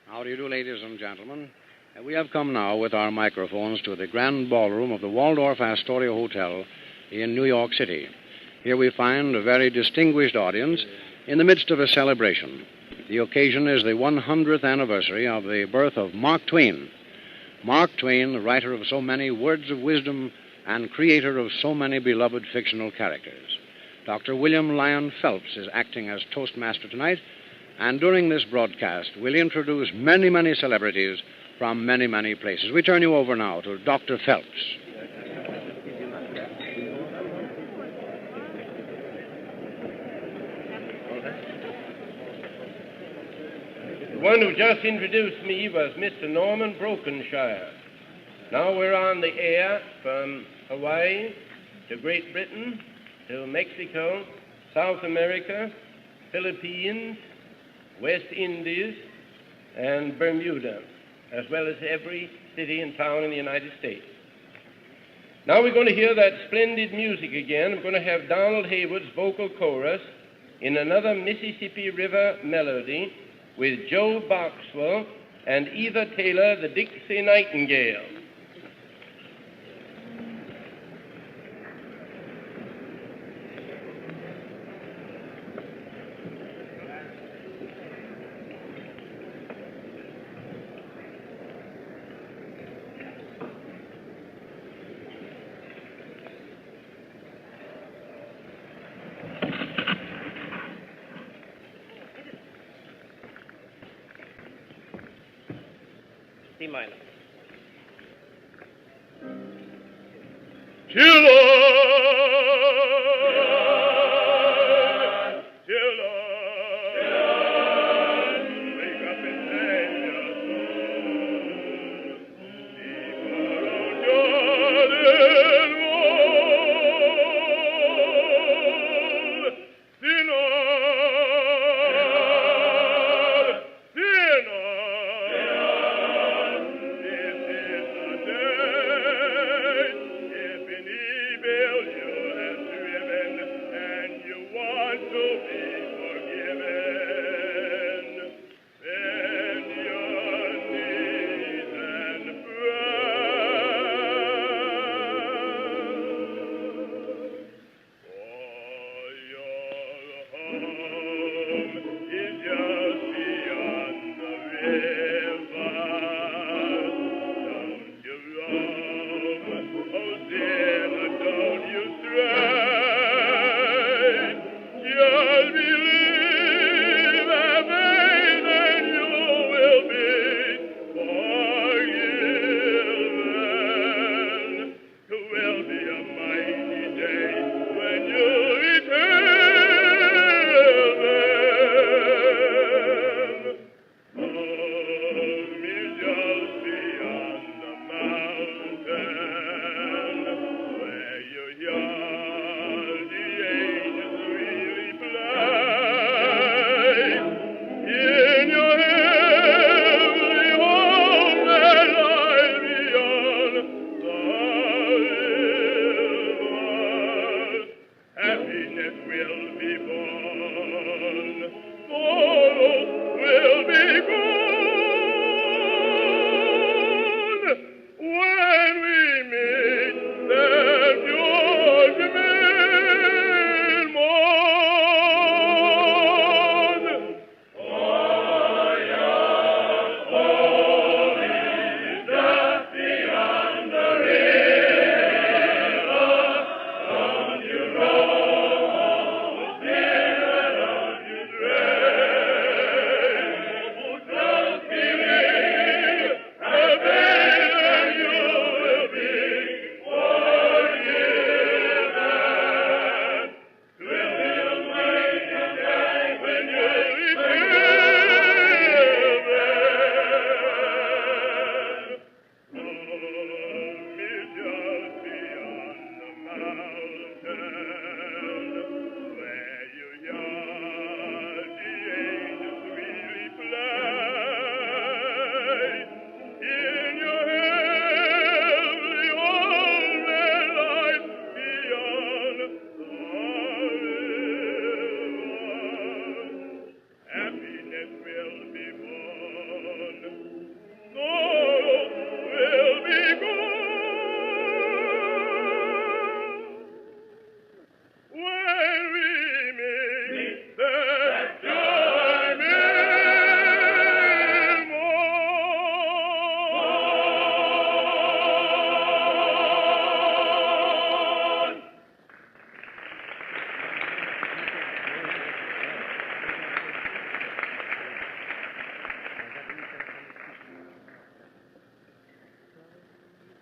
How do you do, ladies and gentlemen? We have come now with our microphones to the grand ballroom of the Waldorf Astoria Hotel in New York City. Here we find a very distinguished audience in the midst of a celebration. The occasion is the 100th anniversary of the birth of Mark Twain. Mark Twain, the writer of so many words of wisdom and creator of so many beloved fictional characters. Dr. William Lyon Phelps is acting as Toastmaster tonight, and during this broadcast, we'll introduce many, many celebrities from many, many places. We turn you over now to Dr. Phelps. The one who just introduced me was Mr. Norman Brokenshire. Now we're on the air from Hawaii to Great Britain to Mexico, South America, Philippines, West Indies, and Bermuda, as well as every city and town in the United States. Now we're going to hear that splendid music again. We're going to have Donald Haywood's vocal chorus in another Mississippi River melody with Joe Boxwell and Eva Taylor, the Dixie Nightingale. C minor.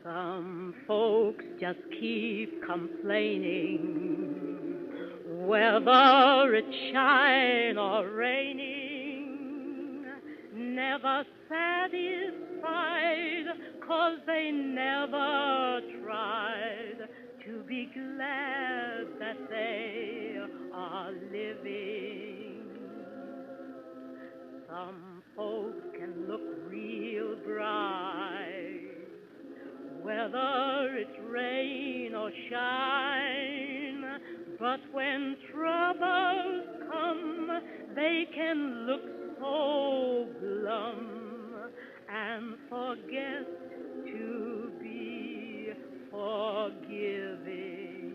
Some folks just keep complaining, whether it's shine or raining, never satisfied, 'cause they never tried to be glad that they are living. Some folks can look real bright, whether it's rain or shine, but when troubles come, they can look so glum and forget to be forgiving.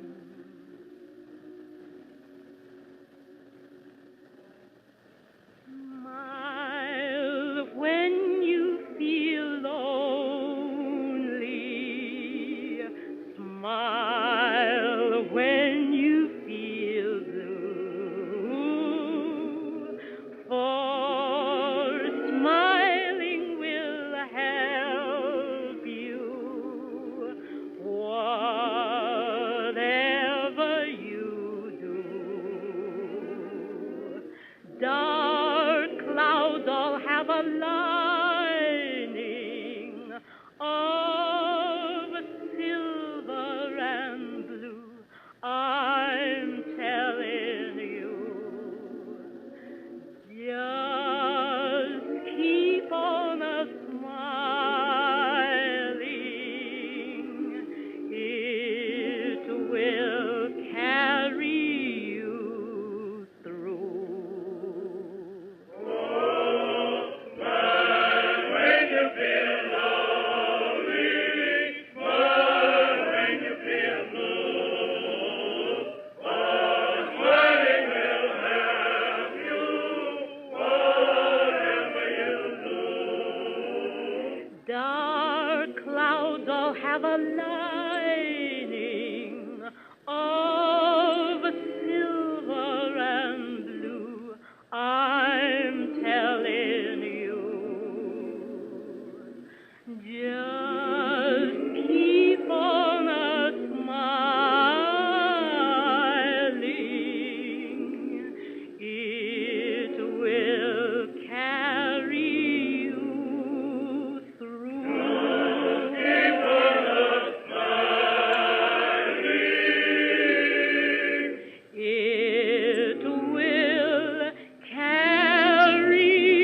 Smile when you feel lonely. Smile when you feel blue. For smiling will help you, whatever you do. Dark clouds all have a lining of silver and blue. I'm telling you, just keep on smiling. It will carry you through. Dark clouds all have a lining of silver and blue. I'm telling you, just keep on smiling. It will carry you through. It will carry you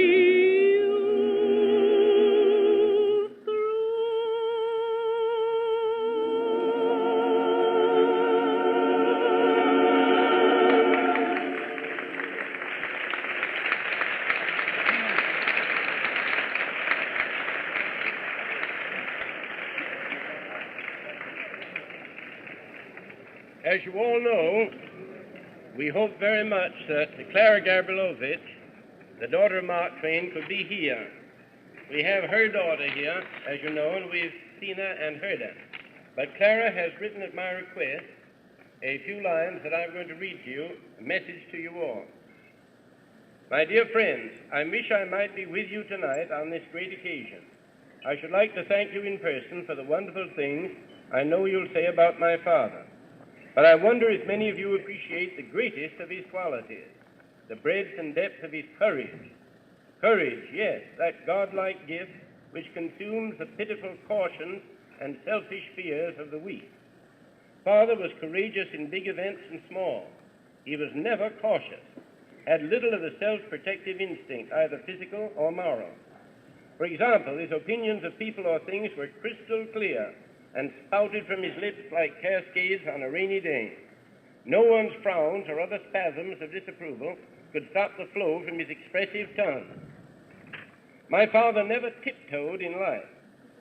As you all know, we hope very much that Clara Gabrielovich, the daughter of Mark Twain, could be here. We have her daughter here, as you know, and we've seen her and heard her. But Clara has written at my request a few lines that I'm going to read to you, a message to you all. My dear friends, I wish I might be with you tonight on this great occasion. I should like to thank you in person for the wonderful things I know you'll say about my father. But I wonder if many of you appreciate the greatest of his qualities, the breadth and depth of his courage. Courage, yes, that godlike gift which consumes the pitiful cautions and selfish fears of the weak. Father was courageous in big events and small. He was never cautious, had little of the self-protective instinct, either physical or moral. For example, his opinions of people or things were crystal clear and spouted from his lips like cascades on a rainy day. No one's frowns or other spasms of disapproval could stop the flow from his expressive tongue. My father never tiptoed in life.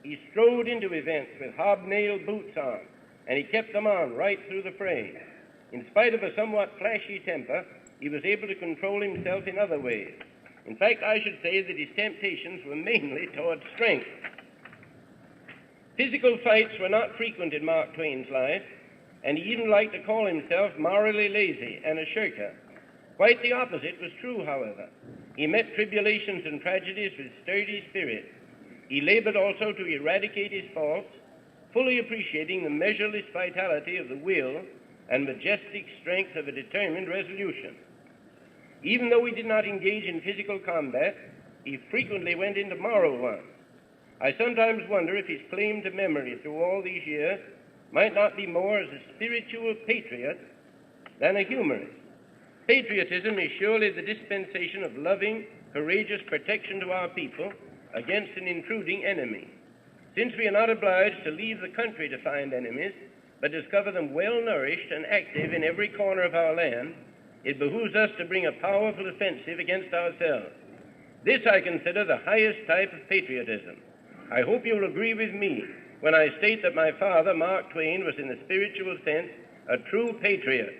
He strode into events with hobnail boots on, and he kept them on right through the fray. In spite of a somewhat flashy temper, he was able to control himself in other ways. In fact, I should say that his temptations were mainly toward strength. Physical fights were not frequent in Mark Twain's life, and he even liked to call himself morally lazy and a shirker. Quite the opposite was true, however. He met tribulations and tragedies with sturdy spirit. He labored also to eradicate his faults, fully appreciating the measureless vitality of the will and majestic strength of a determined resolution. Even though he did not engage in physical combat, he frequently went into moral one. I sometimes wonder if his claim to memory through all these years might not be more as a spiritual patriot than a humorist. Patriotism is surely the dispensation of loving, courageous protection to our people against an intruding enemy. Since we are not obliged to leave the country to find enemies, but discover them well-nourished and active in every corner of our land, it behooves us to bring a powerful offensive against ourselves. This I consider the highest type of patriotism. I hope you will agree with me when I state that my father, Mark Twain, was in the spiritual sense a true patriot.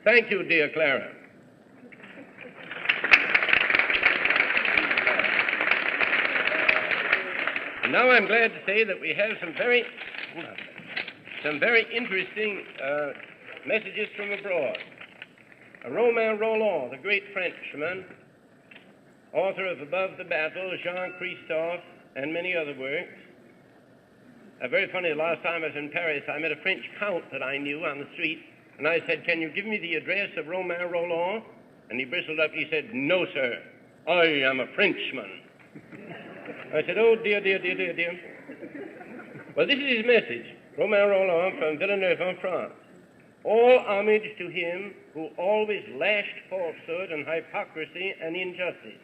Thank you, dear Clara. And now I'm glad to say that we have some very interesting messages from abroad. Romain Rolland, the great Frenchman, author of Above the Battle, Jean Christophe, and many other works. Very funny, the last time I was in Paris, I met a French count that I knew on the street, and I said, "Can you give me the address of Romain Rolland?" And he bristled up, he said, "No, sir, I am a Frenchman." I said, "Oh, dear, dear, dear, dear, dear." Well, this is his message. Romain Rolland from Villeneuve en France. All homage to him who always lashed falsehood and hypocrisy and injustice.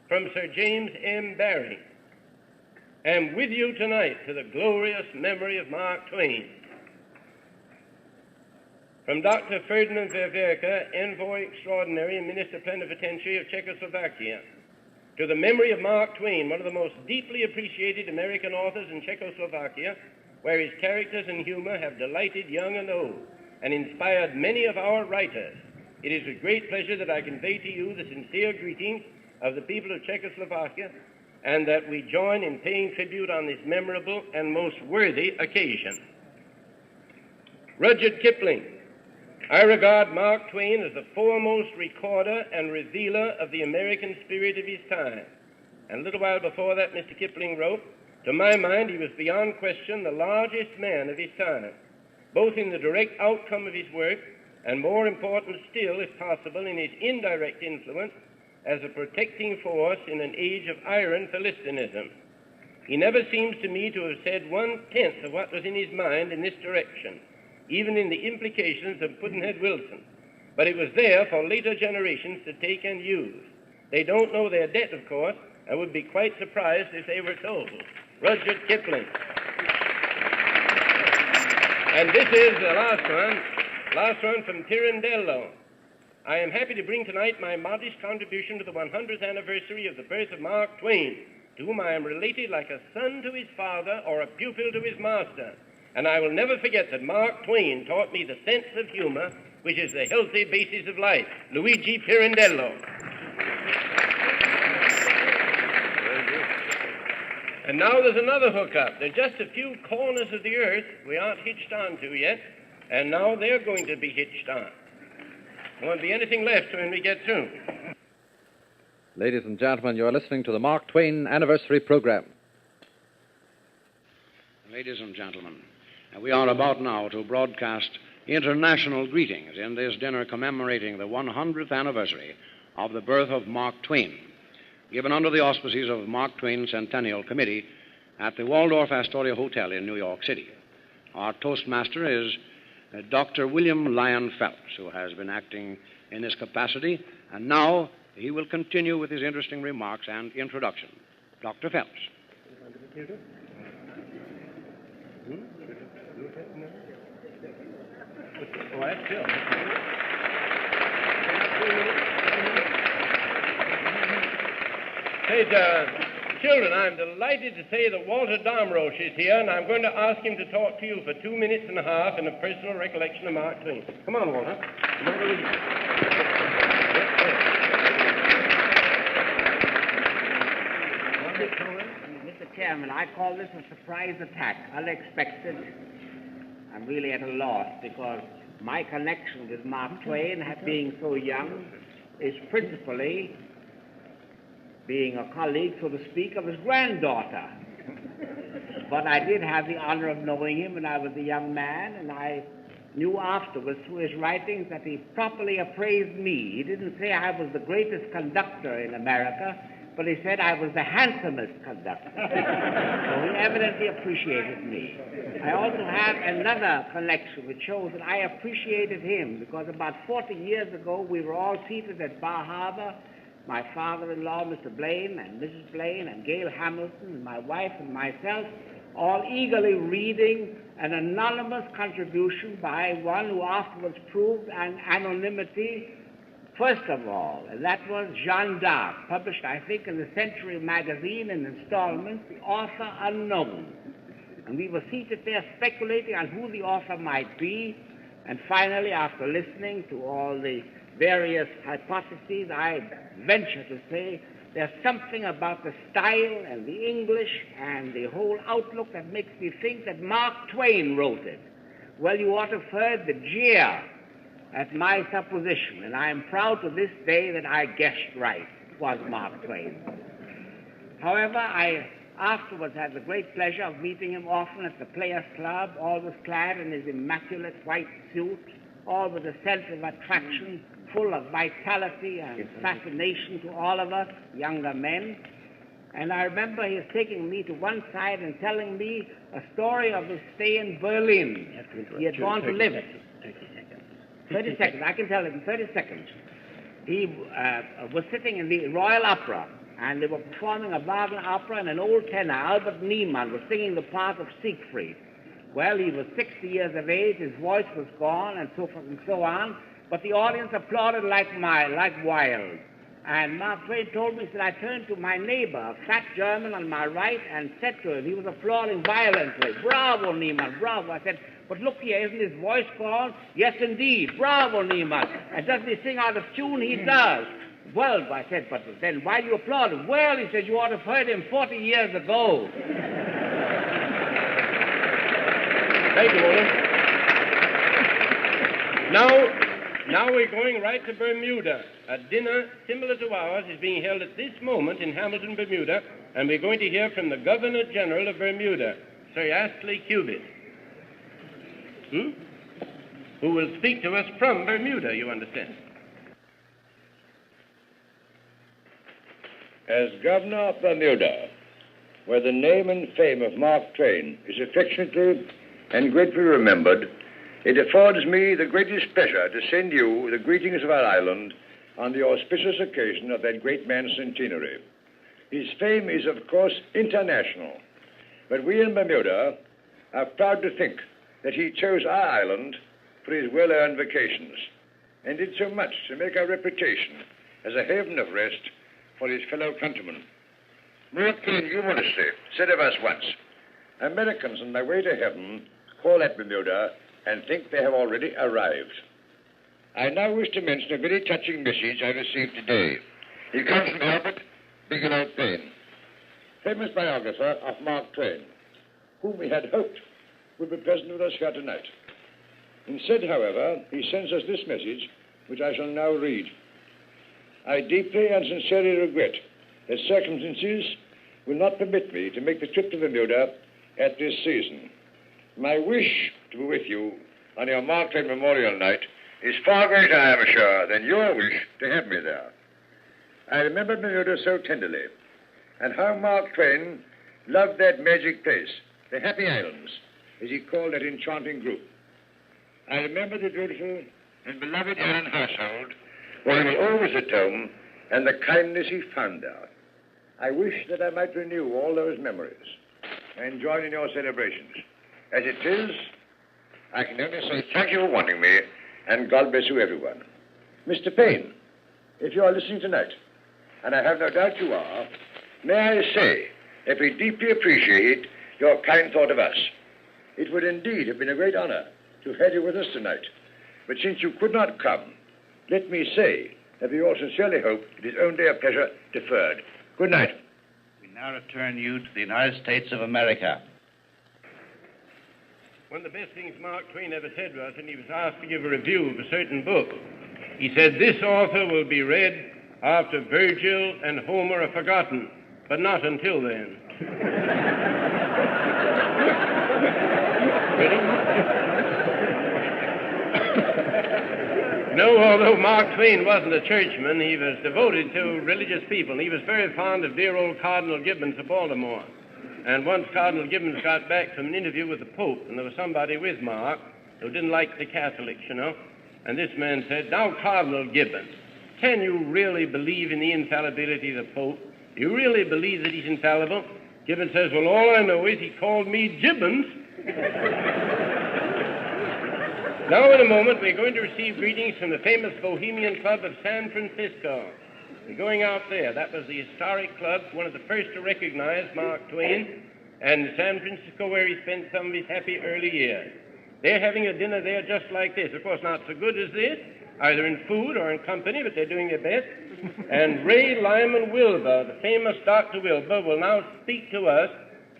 From Sir James M. Barrie. Am with you tonight to the glorious memory of Mark Twain. From Dr. Ferdinand Verwerke, Envoy Extraordinary and Minister Plenipotentiary of Czechoslovakia. To the memory of Mark Twain, one of the most deeply appreciated American authors in Czechoslovakia, where his characters and humor have delighted young and old and inspired many of our writers. It is with great pleasure that I convey to you the sincere greetings of the people of Czechoslovakia, and that we join in paying tribute on this memorable and most worthy occasion. Rudyard Kipling. I regard Mark Twain as the foremost recorder and revealer of the American spirit of his time. And a little while before that, Mr. Kipling wrote, "To my mind, he was beyond question the largest man of his time, both in the direct outcome of his work and, more important still, if possible, in his indirect influence as a protecting force in an age of iron Philistinism. He never seems to me to have said 1/10 of what was in his mind in this direction, even in the implications of Pudd'nhead Wilson. But it was there for later generations to take and use. They don't know their debt, of course, and would be quite surprised if they were told." Rudyard Kipling. And this is the last one from Pirandello. I am happy to bring tonight my modest contribution to the 100th anniversary of the birth of Mark Twain, to whom I am related like a son to his father or a pupil to his master. And I will never forget that Mark Twain taught me the sense of humor, which is the healthy basis of life. Luigi Pirandello. And now there's another hookup. There are just a few corners of the earth we aren't hitched on to yet, and now they're going to be hitched on. There won't be anything left when we get through. Ladies and gentlemen, you are listening to the Mark Twain Anniversary Program. Ladies and gentlemen, we are about now to broadcast international greetings in this dinner commemorating the 100th anniversary of the birth of Mark Twain, given under the auspices of Mark Twain Centennial Committee at the Waldorf Astoria Hotel in New York City. Our toastmaster is Dr. William Lyon Phelps, who has been acting in this capacity, and now he will continue with his interesting remarks and introduction. Dr. Phelps. Oh, that's Bill. Children, I'm delighted to say that Walter Domroche is here, and I'm going to ask him to talk to you for 2 minutes and a half in a personal recollection of Mark Twain. Come on, Walter. Mr. Chairman, I call this a surprise attack, unexpected. I'm really at a loss because my connection with Mark Twain, being so young, is principally being a colleague, so to speak, of his granddaughter. but I did have the honor of knowing him when I was a young man, and I knew afterwards through his writings that he properly appraised me. He didn't say I was the greatest conductor in America, but he said I was the handsomest conductor. So he evidently appreciated me. I also have another connection which shows that I appreciated him, because about 40 years ago we were all seated at Bar Harbor, my father-in-law, Mr. Blaine, and Mrs. Blaine, and Gail Hamilton, and my wife and myself, all eagerly reading an anonymous contribution by one who afterwards proved an anonymity, first of all, and that was Jeanne d'Arc, published, I think, in the Century magazine in installments, The Author Unknown. And we were seated there speculating on who the author might be, and finally, after listening to all the various hypotheses, I venture to say there's something about the style and the English and the whole outlook that makes me think that Mark Twain wrote it. Well, you ought to have heard the jeer at my supposition, and I am proud to this day that I guessed right. It was Mark Twain. However, I afterwards had the great pleasure of meeting him often at the Players Club, always clad in his immaculate white suit, all with a sense of attraction, full of vitality and fascination to all of us younger men. And I remember his taking me to one side and telling me a story of his stay in Berlin. He had gone to live. 30 seconds. I can tell it in 30 seconds. He was sitting in the Royal Opera, and they were performing a Wagner opera, and an old tenor, Albert Niemann, was singing the part of Siegfried. Well, he was 60 years of age, his voice was gone, and so forth and so on, but the audience applauded like wild. And Mark Twain told me, he said, I turned to my neighbor, a fat German on my right, and said to him, he was applauding violently, "Bravo, Niemann, bravo." I said, "But look here, isn't his voice gone?" "Yes, indeed, bravo, Niemann." "And doesn't he sing out of tune?" "He does." "Well," I said, "but then why do you applaud him?" "Well," he said, "you ought to have heard him 40 years ago." Thank you, Walter. Now we're going right to Bermuda. A dinner similar to ours is being held at this moment in Hamilton, Bermuda, and we're going to hear from the Governor General of Bermuda, Sir Astley Cubitt, who will speak to us from Bermuda, you understand. As Governor of Bermuda, where the name and fame of Mark Twain is affectionately and gratefully remembered, it affords me the greatest pleasure to send you the greetings of our island on the auspicious occasion of that great man's centenary. His fame is, of course, international, but we in Bermuda are proud to think that he chose our island for his well-earned vacations and did so much to make our reputation as a haven of rest for his fellow countrymen. Mark Twain humorously said of us once, "Americans on their way to heaven call at Bermuda and think they have already arrived." I now wish to mention a very touching message I received today. It comes from Albert Bigelow Paine, famous biographer of Mark Twain, whom we had hoped would be present with us here tonight. Instead, however, he sends us this message, which I shall now read. "I deeply and sincerely regret that circumstances will not permit me to make the trip to Bermuda at this season. My wish to be with you on your Mark Twain Memorial Night is far greater, I am sure, than your wish to have me there. I remember Bermuda so tenderly, and how Mark Twain loved that magic place, the Happy Islands, as he called that enchanting group. I remember the beautiful and beloved Aaron household, where he was always at home, and the kindness he found there. I wish that I might renew all those memories and join in your celebrations. As it is, I can only say thank you for wanting me, and God bless you, everyone. Mr. Paine, if you are listening tonight, and I have no doubt you are, may I say that we deeply appreciate your kind thought of us. It would indeed have been a great honor to have had you with us tonight. But since you could not come, let me say that we all sincerely hope it is only a pleasure deferred. Good night. We now return you to the United States of America. One of the best things Mark Twain ever said was when he was asked to give a review of a certain book. He said, "This author will be read after Virgil and Homer are forgotten, but not until then." No, although Mark Twain wasn't a churchman, he was devoted to religious people. He was very fond of dear old Cardinal Gibbons of Baltimore. And once Cardinal Gibbons got back from an interview with the Pope, and there was somebody with Mark who didn't like the Catholics, you know. And this man said, "Now, Cardinal Gibbons, can you really believe in the infallibility of the Pope? You really believe that he's infallible?" Gibbons says, "Well, all I know is he called me Gibbons." Now, in a moment, we're going to receive greetings from the famous Bohemian Club of San Francisco. We're going out there. That was the historic club, one of the first to recognize Mark Twain, and San Francisco, where he spent some of his happy early years. They're having a dinner there just like this. Of course, not so good as this, either in food or in company, but they're doing their best. And Ray Lyman Wilbur, the famous Dr. Wilbur, will now speak to us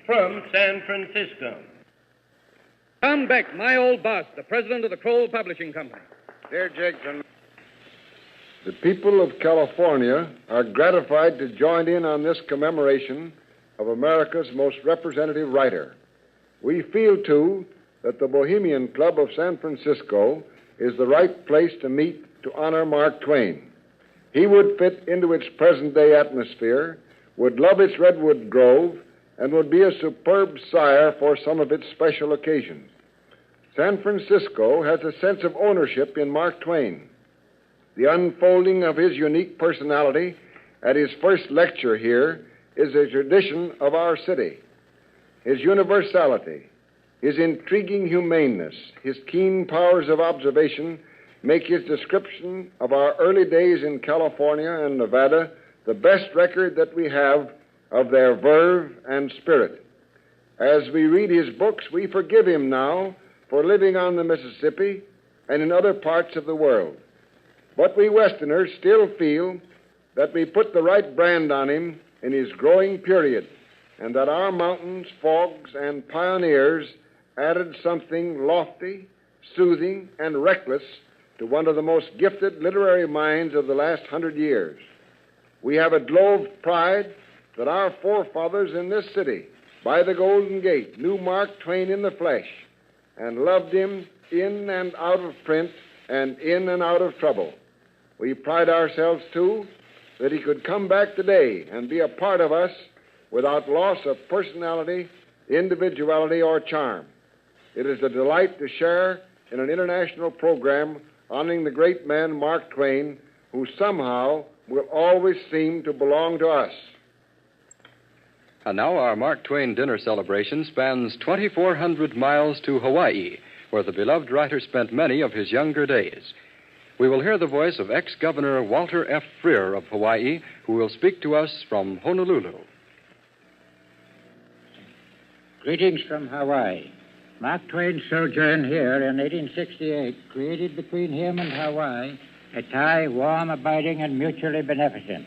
from San Francisco. Tom Beck, my old boss, the president of the Kroll Publishing Company. Dear Jigson, the people of California are gratified to join in on this commemoration of America's most representative writer. We feel, too, that the Bohemian Club of San Francisco is the right place to meet to honor Mark Twain. He would fit into its present-day atmosphere, would love its redwood grove, and would be a superb sire for some of its special occasions. San Francisco has a sense of ownership in Mark Twain. The unfolding of his unique personality at his first lecture here is a tradition of our city. His universality, his intriguing humaneness, his keen powers of observation make his description of our early days in California and Nevada the best record that we have of their verve and spirit. As we read his books, we forgive him now for living on the Mississippi and in other parts of the world. But we Westerners still feel that we put the right brand on him in his growing period, and that our mountains, fogs, and pioneers added something lofty, soothing, and reckless to one of the most gifted literary minds of the last 100 years. We have a glow of pride that our forefathers in this city, by the Golden Gate, knew Mark Twain in the flesh and loved him in and out of print and in and out of trouble. We pride ourselves, too, that he could come back today and be a part of us without loss of personality, individuality, or charm. It is a delight to share in an international program honoring the great man Mark Twain, who somehow will always seem to belong to us. And now our Mark Twain dinner celebration spans 2,400 miles to Hawaii, where the beloved writer spent many of his younger days. We will hear the voice of ex-Governor Walter F. Freer of Hawaii, who will speak to us from Honolulu. Greetings from Hawaii. Mark Twain's sojourn here in 1868 created between him and Hawaii a tie warm, abiding, and mutually beneficent.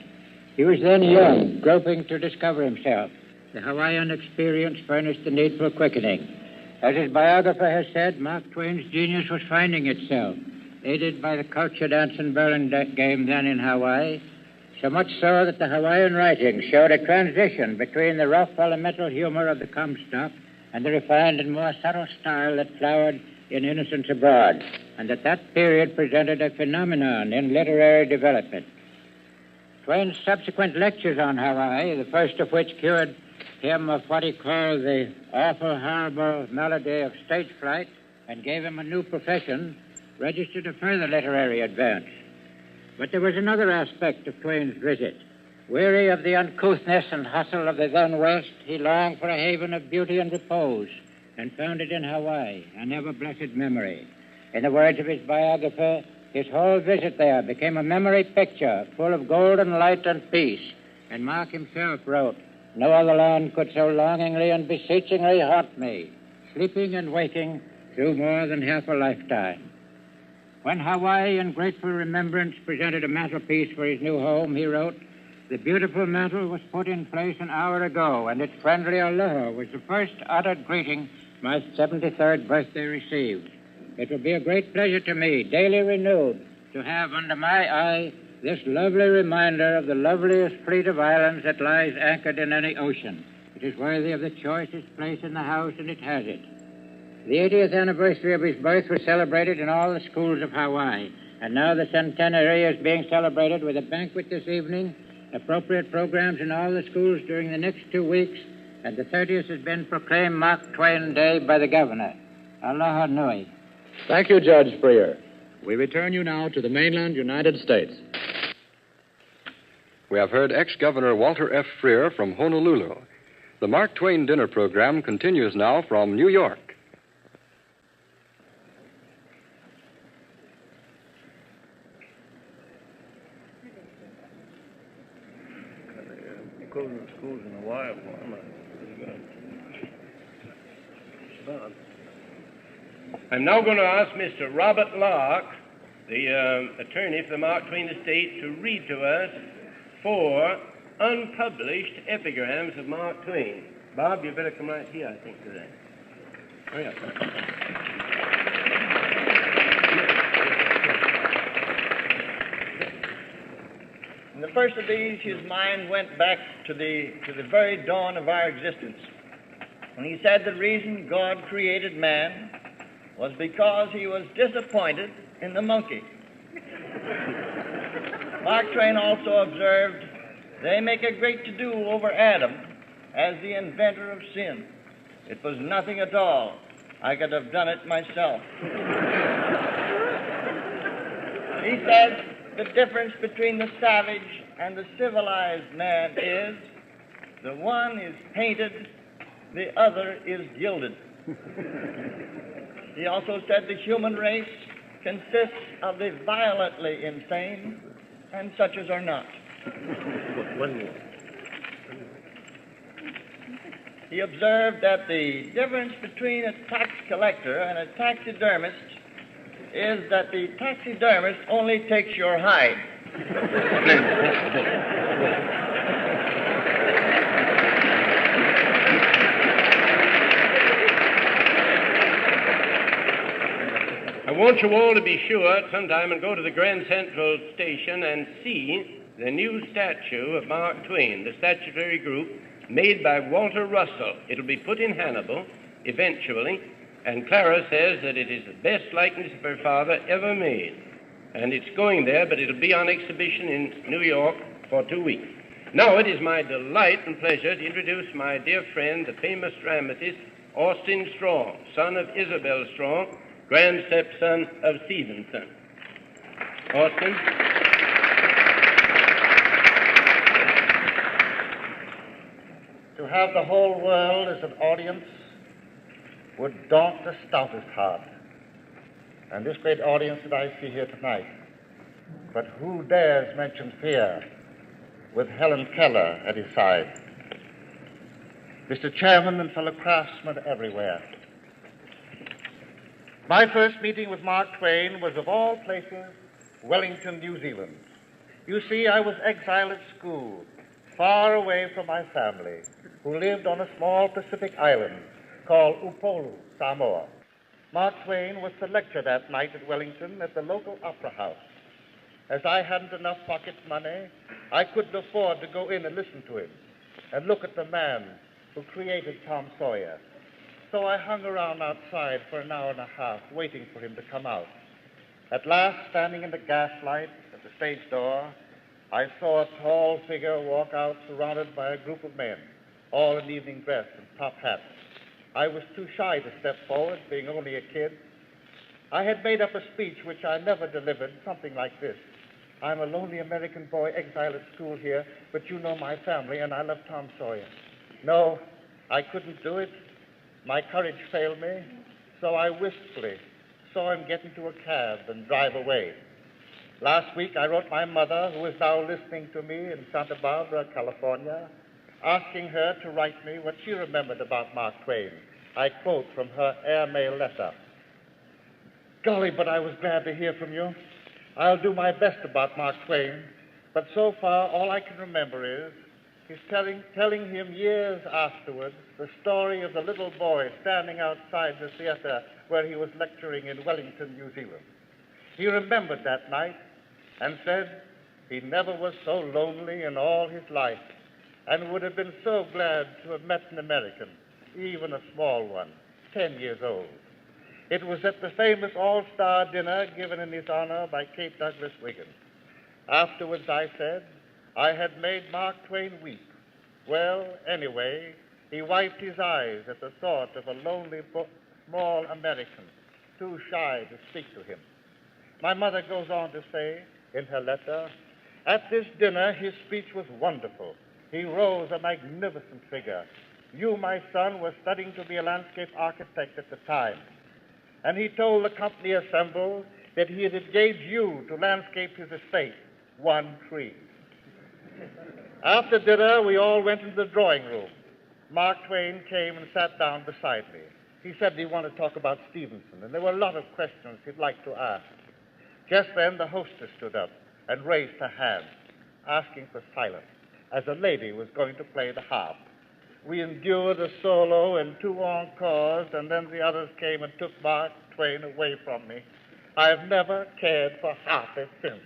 He was then young, groping to discover himself. The Hawaiian experience furnished the needful quickening. As his biographer has said, Mark Twain's genius was finding itself, aided by the culture dance and bowling game then in Hawaii, so much so that the Hawaiian writings showed a transition between the rough, elemental humor of the Comstock and the refined and more subtle style that flowered in Innocents Abroad, and that period presented a phenomenon in literary development. Twain's subsequent lectures on Hawaii, the first of which cured him of what he called the awful, horrible malady of stage fright and gave him a new profession, registered a further literary advance. But there was another aspect of Twain's visit. Weary of the uncouthness and hustle of the then West, he longed for a haven of beauty and repose, and found it in Hawaii, an ever-blessed memory. In the words of his biographer, his whole visit there became a memory picture full of golden light and peace. And Mark himself wrote, "No other land could so longingly and beseechingly haunt me, sleeping and waking through more than half a lifetime." When Hawaii, in grateful remembrance, presented a mantelpiece for his new home, he wrote, "The beautiful mantel was put in place an hour ago, and its friendly aloha was the first uttered greeting my 73rd birthday received. It will be a great pleasure to me, daily renewed, to have under my eye this lovely reminder of the loveliest fleet of islands that lies anchored in any ocean. It is worthy of the choicest place in the house, and it has it. The 80th anniversary of his birth was celebrated in all the schools of Hawaii. And now the centenary is being celebrated with a banquet this evening, appropriate programs in all the schools during the next 2 weeks, and the 30th has been proclaimed Mark Twain Day by the governor. Aloha nui. Thank you, Judge Freer. We return you now to the mainland United States. We have heard ex-Governor Walter F. Freer from Honolulu. The Mark Twain dinner program continues now from New York. Closing the schools in a while. I'm now going to ask Mr. Robert Lark, the attorney for the Mark Twain estate, to read to us 4 unpublished epigrams of Mark Twain. Bob, you better come right here, I think, today. Hurry up. In the first of these, his mind went back to the very dawn of our existence, when he said the reason God created man was because he was disappointed in the monkey. Mark Twain also observed, they make a great to-do over Adam as the inventor of sin. It was nothing at all. I could have done it myself. He said, the difference between the savage and the civilized man is the one is painted, the other is gilded. He also said the human race consists of the violently insane and such as are not. One more. He observed that the difference between a tax collector and a taxidermist is that the taxidermist only takes your hide. I want you all to be sure sometime and go to the Grand Central Station and see the new statue of Mark Twain, the statuary group made by Walter Russell. It'll be put in Hannibal eventually, and Clara says that it is the best likeness of her father ever made. And it's going there, but it'll be on exhibition in New York for 2 weeks. Now it is my delight and pleasure to introduce my dear friend, the famous dramatist, Austin Strong, son of Isabel Strong, grand stepson of Stevenson. Austin. To have the whole world as an audience would daunt the stoutest heart. And this great audience that I see here tonight. But who dares mention fear with Helen Keller at his side? Mr. Chairman and fellow craftsmen everywhere. My first meeting with Mark Twain was, of all places, Wellington, New Zealand. You see, I was exiled at school, far away from my family, who lived on a small Pacific island called Upolu, Samoa. Mark Twain was to lecture that night at Wellington at the local opera house. As I hadn't enough pocket money, I couldn't afford to go in and listen to him and look at the man who created Tom Sawyer. So I hung around outside for an hour and a half, waiting for him to come out. At last, standing in the gaslight at the stage door, I saw a tall figure walk out surrounded by a group of men, all in evening dress and top hats. I was too shy to step forward, being only a kid. I had made up a speech which I never delivered, something like this. I'm a lonely American boy exiled at school here, but you know my family, and I love Tom Sawyer. No, I couldn't do it. My courage failed me, so I wistfully saw him get into a cab and drive away. Last week, I wrote my mother, who is now listening to me in Santa Barbara, California, asking her to write me what she remembered about Mark Twain. I quote from her airmail letter. Golly, but I was glad to hear from you. I'll do my best about Mark Twain, but so far all I can remember is he's telling him years afterwards the story of the little boy standing outside the theater where he was lecturing in Wellington, New Zealand. He remembered that night and said he never was so lonely in all his life and would have been so glad to have met an American, even a small one, 10 years old. It was at the famous all-star dinner given in his honor by Kate Douglas Wiggin. Afterwards I said, I had made Mark Twain weep. Well, anyway, he wiped his eyes at the thought of a lonely, small American, too shy to speak to him. My mother goes on to say in her letter, at this dinner his speech was wonderful. He rose a magnificent figure. You, my son, were studying to be a landscape architect at the time. And he told the company assembled that he had engaged you to landscape his estate, one tree. After dinner, we all went into the drawing room. Mark Twain came and sat down beside me. He said he wanted to talk about Stevenson, and there were a lot of questions he'd like to ask. Just then, the hostess stood up and raised her hand, asking for silence, as a lady was going to play the harp. We endured a solo and 2 encores, and then the others came and took Mark Twain away from me. I have never cared for harpists since.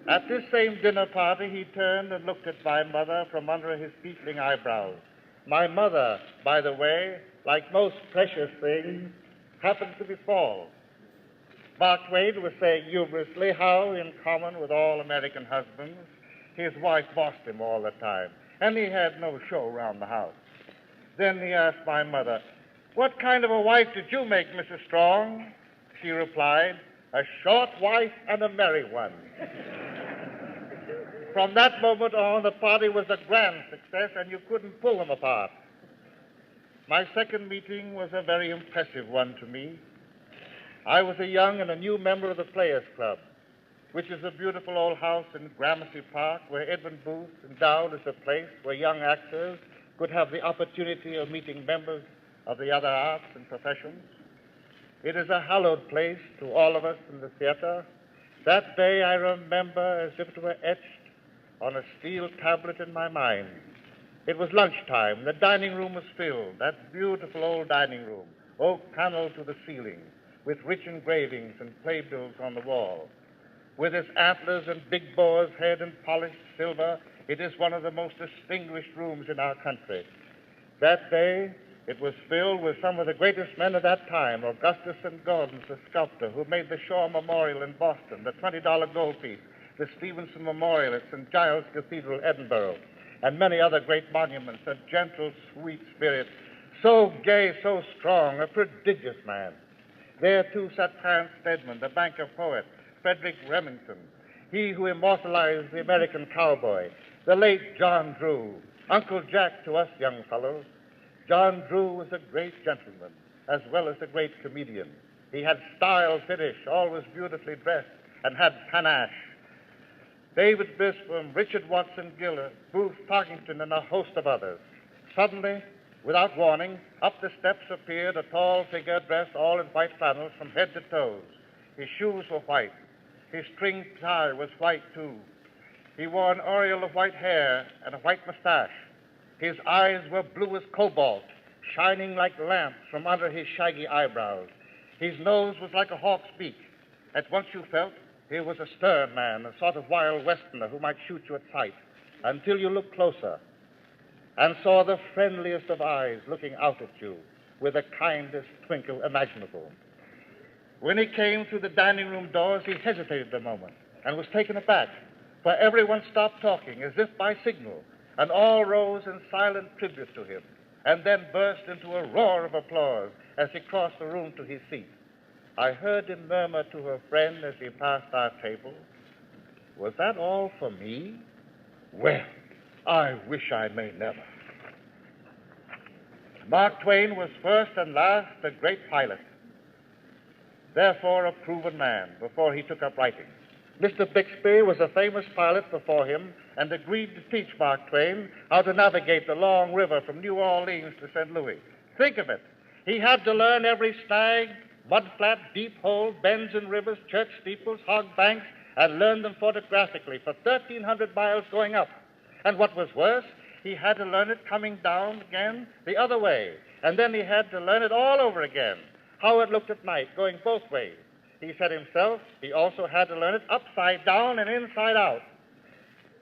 At this same dinner party, he turned and looked at my mother from under his beetling eyebrows. My mother, by the way, like most precious things, happened to be bald. Mark Twain was saying humorously how, in common with all American husbands, his wife bossed him all the time, and he had no show around the house. Then he asked my mother, what kind of a wife did you make, Mrs. Strong? She replied, a short wife and a merry one. From that moment on, the party was a grand success, and you couldn't pull them apart. My second meeting was a very impressive one to me. I was a young and a new member of the Players Club, which is a beautiful old house in Gramercy Park where Edmund Booth endowed as a place where young actors could have the opportunity of meeting members of the other arts and professions. It is a hallowed place to all of us in the theater. That day I remember as if it were etched on a steel tablet in my mind. It was lunchtime. The dining room was filled, that beautiful old dining room, oak paneled to the ceiling, with rich engravings and playbills on the wall. With its antlers and big boar's head and polished silver, it is one of the most distinguished rooms in our country. That day, it was filled with some of the greatest men of that time, Augustus and Gordon, the sculptor, who made the Shaw Memorial in Boston, the $20 gold piece, the Stevenson Memorial at St. Giles Cathedral, Edinburgh, and many other great monuments, a gentle, sweet spirit, so gay, so strong, a prodigious man. There, too, sat Hans Stedman, the banker poet, Frederick Remington, he who immortalized the American cowboy, the late John Drew, Uncle Jack to us young fellows. John Drew was a great gentleman, as well as a great comedian. He had style finish, always beautifully dressed, and had panache. David Bispham, Richard Watson Gillard, Booth Tarkington, and a host of others. Suddenly, without warning, up the steps appeared a tall figure dressed all in white flannels from head to toes. His shoes were white. His string tie was white, too. He wore an aureole of white hair and a white mustache. His eyes were blue as cobalt, shining like lamps from under his shaggy eyebrows. His nose was like a hawk's beak. At once you felt he was a stern man, a sort of wild westerner who might shoot you at sight, until you looked closer and saw the friendliest of eyes looking out at you with the kindest twinkle imaginable. When he came through the dining room doors, he hesitated a moment and was taken aback, for everyone stopped talking as if by signal, and all rose in silent tribute to him, and then burst into a roar of applause as he crossed the room to his seat. I heard him murmur to her friend as he passed our table, was that all for me? Well, I wish I may never. Mark Twain was first and last a great pilot, therefore a proven man before he took up writing. Mr. Bixby was a famous pilot before him and agreed to teach Mark Twain how to navigate the long river from New Orleans to St. Louis. Think of it. He had to learn every snag, mudflat, deep hole, bends in rivers, church steeples, hog banks, and learn them photographically for 1,300 miles going up. And what was worse, he had to learn it coming down again the other way. And then he had to learn it all over again, how it looked at night, going both ways. He said himself he also had to learn it upside down and inside out.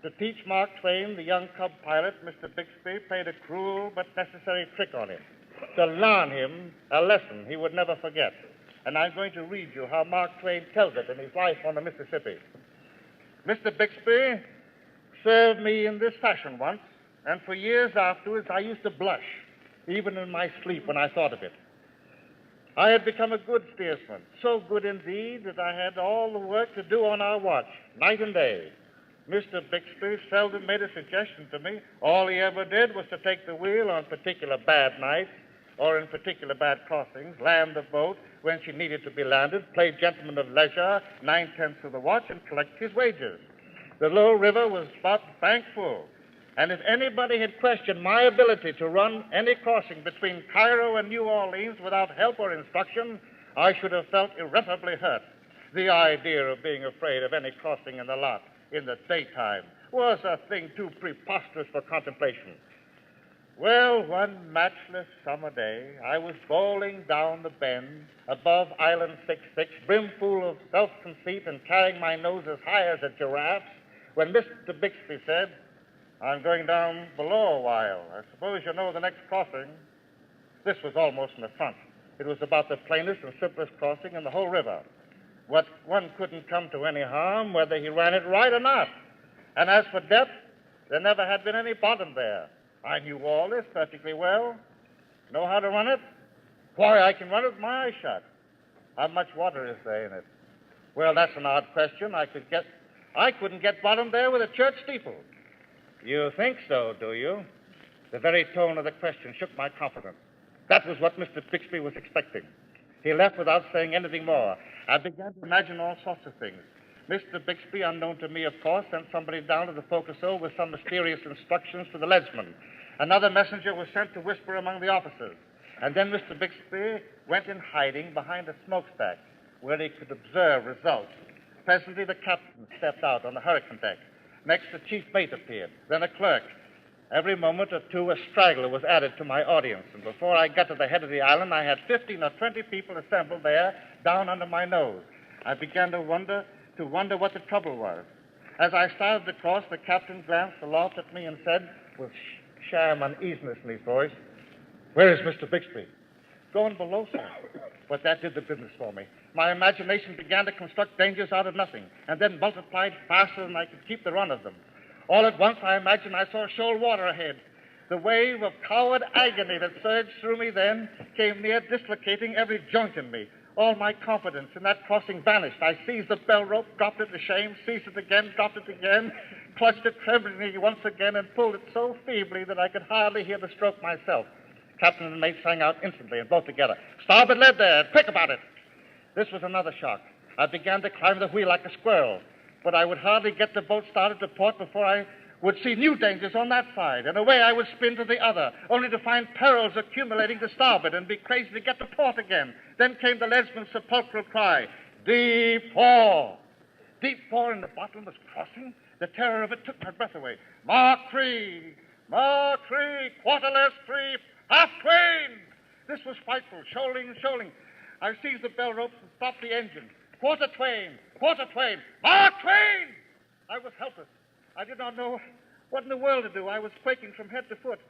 To teach Mark Twain, the young cub pilot, Mr. Bixby played a cruel but necessary trick on him. to learn him a lesson he would never forget. And I'm going to read you how Mark Twain tells it in his Life on the Mississippi. Mr. Bixby served me in this fashion once, and for years afterwards I used to blush, even in my sleep when I thought of it. I had become a good steersman, so good indeed that I had all the work to do on our watch, night and day. Mr. Bixby seldom made a suggestion to me. All he ever did was to take the wheel on particular bad nights or in particular bad crossings, land the boat when she needed to be landed, play gentleman of leisure 9/10 of the watch, and collect his wages. The Little River was about bank full, and if anybody had questioned my ability to run any crossing between Cairo and New Orleans without help or instruction, I should have felt irreparably hurt. The idea of being afraid of any crossing in the lot in the daytime was a thing too preposterous for contemplation. Well, one matchless summer day, I was bowling down the bend above Island 66, brimful of self-conceit and carrying my nose as high as a giraffe's, when Mr. Bixby said, "I'm going down below a while. I suppose you know the next crossing." This was almost an affront. It was about the plainest and simplest crossing in the whole river. What one couldn't come to any harm, whether he ran it right or not. And as for depth, there never had been any bottom there. I knew all this perfectly well. Know how to run it? Why, I can run it with my eyes shut. How much water is there in it? Well, that's an odd question. I couldn't get bottom there with a church steeple. You think so, do you? The very tone of the question shook my confidence. That was what Mr. Bixby was expecting. He left without saying anything more. I began to imagine all sorts of things. Mr. Bixby, unknown to me, of course, sent somebody down to the forecastle with some mysterious instructions to the leadsman. Another messenger was sent to whisper among the officers. And then Mr. Bixby went in hiding behind a smokestack where he could observe results. Presently, the captain stepped out on the hurricane deck. Next, the chief mate appeared, then a clerk. Every moment or two, a straggler was added to my audience, and before I got to the head of the island, I had 15 or 20 people assembled there, down under my nose. I began to wonder what the trouble was. As I started to cross, the captain glanced aloft at me and said, with sham uneasiness in his voice, "Where is Mr. Bixby?" "Going below, sir." But that did the business for me. My imagination began to construct dangers out of nothing, and then multiplied faster than I could keep the run of them. All at once, I imagined I saw shoal water ahead. The wave of coward agony that surged through me then came near dislocating every joint in me. All my confidence in that crossing vanished. I seized the bell rope, dropped it to shame, seized it again, dropped it again, clutched it tremblingly once again, and pulled it so feebly that I could hardly hear the stroke myself. Captain and mate sang out instantly, and both together, "Starboard lead there! Quick about it!" This was another shock. I began to climb the wheel like a squirrel, but I would hardly get the boat started to port before I would see new dangers on that side, and away I would spin to the other, only to find perils accumulating to starboard and be crazy to get to port again. Then came the leadsman's sepulchral cry, "Deep four!" Deep four in the bottomless crossing? The terror of it took my breath away. Mark 3! Mark 3! Quarter-less 3! Half Twain! This was frightful, shoaling. I seized the bell ropes and stopped the engine. Quarter Twain! Quarter Twain! Mark Twain! I was helpless. I did not know what in the world to do. I was quaking from head to foot.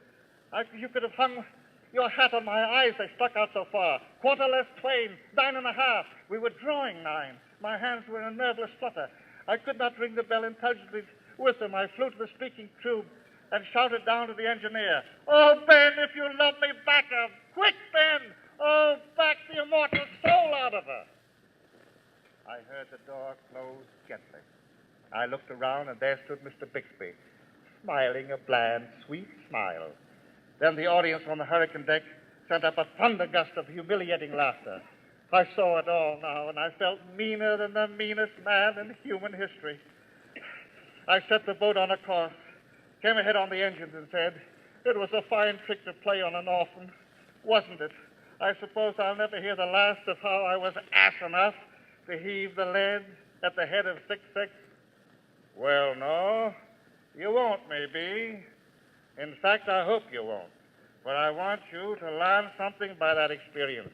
You could have hung your hat on my eyes. They stuck out so far. Quarter-less Twain, 9.5. We were drawing 9. My hands were in a nerveless flutter. I could not ring the bell intelligently with them. I flew to the speaking tube and shouted down to the engineer, "Oh, Ben, if you love me, back her. Quick, Ben! Oh, back the immortal soul out of her." I heard the door close gently. I looked around, and there stood Mr. Bixby, smiling a bland, sweet smile. Then the audience on the hurricane deck sent up a thunder gust of humiliating laughter. I saw it all now, and I felt meaner than the meanest man in human history. I set the boat on a course, came ahead on the engines, and said, "It was a fine trick to play on an orphan, wasn't it? I suppose I'll never hear the last of how I was ass enough to heave the lead at the head of 66. Well, no, you won't, maybe. In fact, I hope you won't. But I want you to learn something by that experience.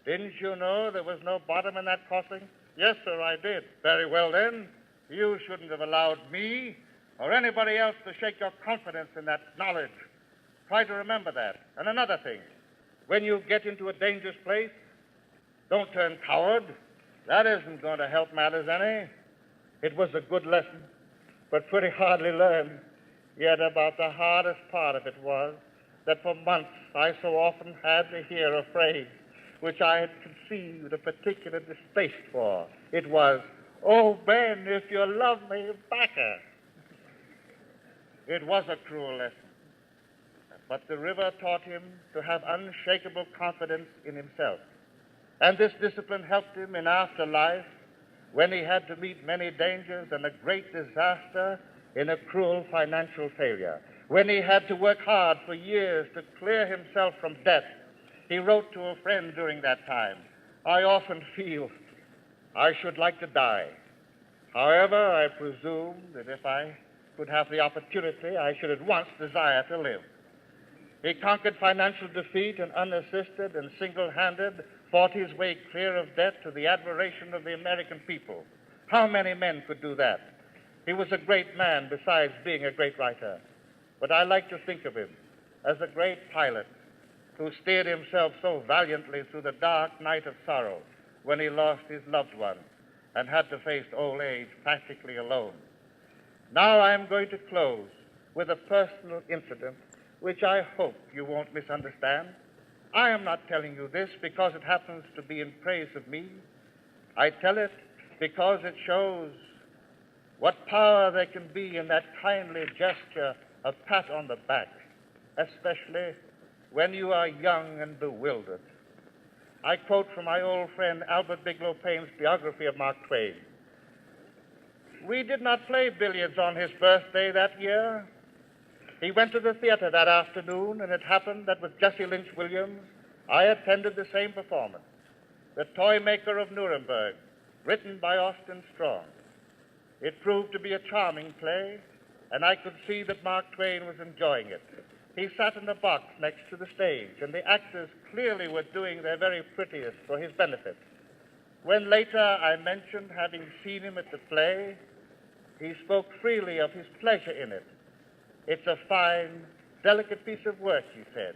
Didn't you know there was no bottom in that crossing? Yes, sir, I did. Very well, then. You shouldn't have allowed me or anybody else to shake your confidence in that knowledge. Try to remember that. And another thing. when you get into a dangerous place, don't turn coward. That isn't going to help matters any. It was a good lesson, but pretty hardly learned. Yet about the hardest part of it was that for months I so often had to hear a phrase which I had conceived a particular distaste for. It was, "Oh, Ben, if you love me, back her." It was a cruel lesson. But the river taught him to have unshakable confidence in himself. And this discipline helped him in after life when he had to meet many dangers and a great disaster in a cruel financial failure. When he had to work hard for years to clear himself from debt. He wrote to a friend during that time, "I often feel I should like to die. However, I presume that if I could have the opportunity, I should at once desire to live." He conquered financial defeat and unassisted and single-handed fought his way clear of debt to the admiration of the American people. How many men could do that? He was a great man besides being a great writer. But I like to think of him as a great pilot who steered himself so valiantly through the dark night of sorrow when he lost his loved one and had to face old age practically alone. Now I'm going to close with a personal incident which I hope you won't misunderstand. I am not telling you this because it happens to be in praise of me. I tell it because it shows what power there can be in that kindly gesture of pat on the back, especially when you are young and bewildered. I quote from my old friend Albert Bigelow Paine's biography of Mark Twain. "We did not play billiards on his birthday that year. He went to the theater that afternoon, and it happened that with Jesse Lynch Williams, I attended the same performance, The Toy Maker of Nuremberg, written by Austin Strong. It proved to be a charming play, and I could see that Mark Twain was enjoying it. He sat in the box next to the stage, and the actors clearly were doing their very prettiest for his benefit. When later I mentioned having seen him at the play, he spoke freely of his pleasure in it. It's a fine, delicate piece of work, he said.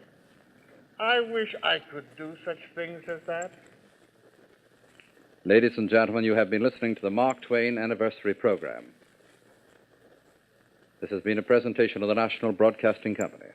I wish I could do such things as that." Ladies and gentlemen, you have been listening to the Mark Twain Anniversary Program. This has been a presentation of the National Broadcasting Company.